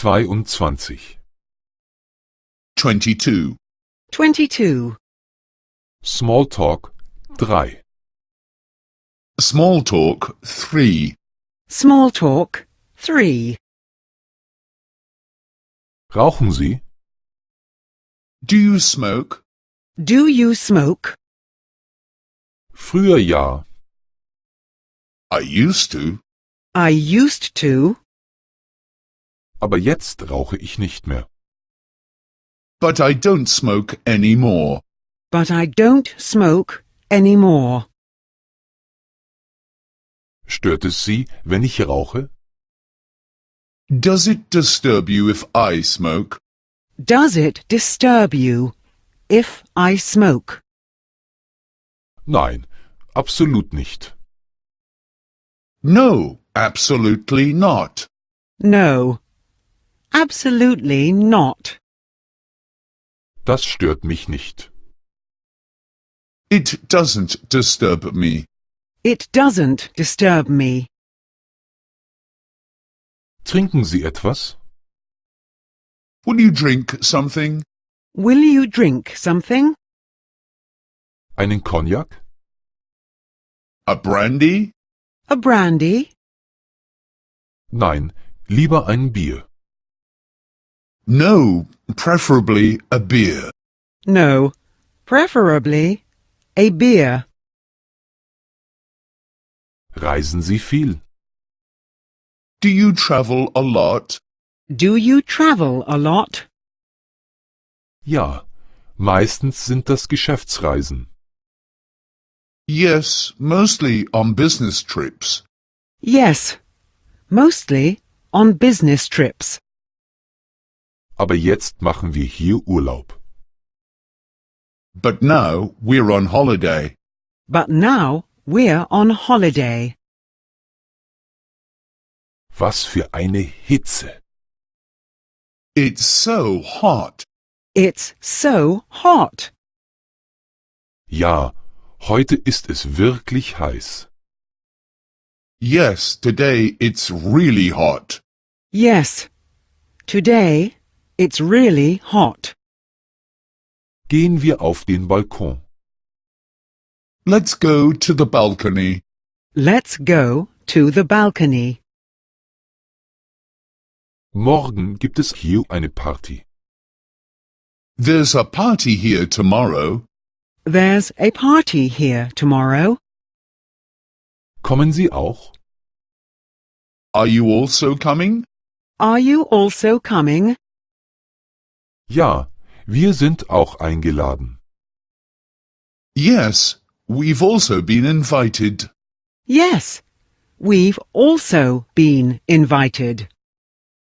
22. 22. 22. Smalltalk 3. Small talk 3. Small talk 3. Rauchen Sie? Do you smoke? Do you smoke? Früher ja, I used to. I used to, aber jetzt rauche ich nicht mehr. But I don't smoke anymore. but I don't smoke anymore. Stört es Sie, wenn ich rauche? Does it disturb you if I smoke? Does it disturb you if I smoke? Nein, absolut nicht. No, absolutely not. No, absolutely not. Das stört mich nicht. It doesn't disturb me. It doesn't disturb me. Trinken Sie etwas? Will you drink something? Will you drink something? Einen Cognac? A brandy? A brandy? Nein, lieber ein Bier. No, preferably a beer. No, preferably a beer. Reisen Sie viel? Do you travel a lot? Do you travel a lot? Ja, meistens sind das Geschäftsreisen. Yes, mostly on business trips. Yes, mostly on business trips. Aber jetzt machen wir hier Urlaub. But now we're on holiday. But now we're on holiday. Was für eine Hitze! It's so hot. It's so hot. Ja, heute ist es wirklich heiß. Yes, today it's really hot. Yes, today it's really hot. Gehen wir auf den Balkon. Let's go to the balcony. Let's go to the balcony. Morgen gibt es hier eine Party. There's a party here tomorrow. There's a party here tomorrow. Kommen Sie auch? Are you also coming? Are you also coming? Ja, wir sind auch eingeladen. Yes, we've also been invited. Yes, we've also been invited.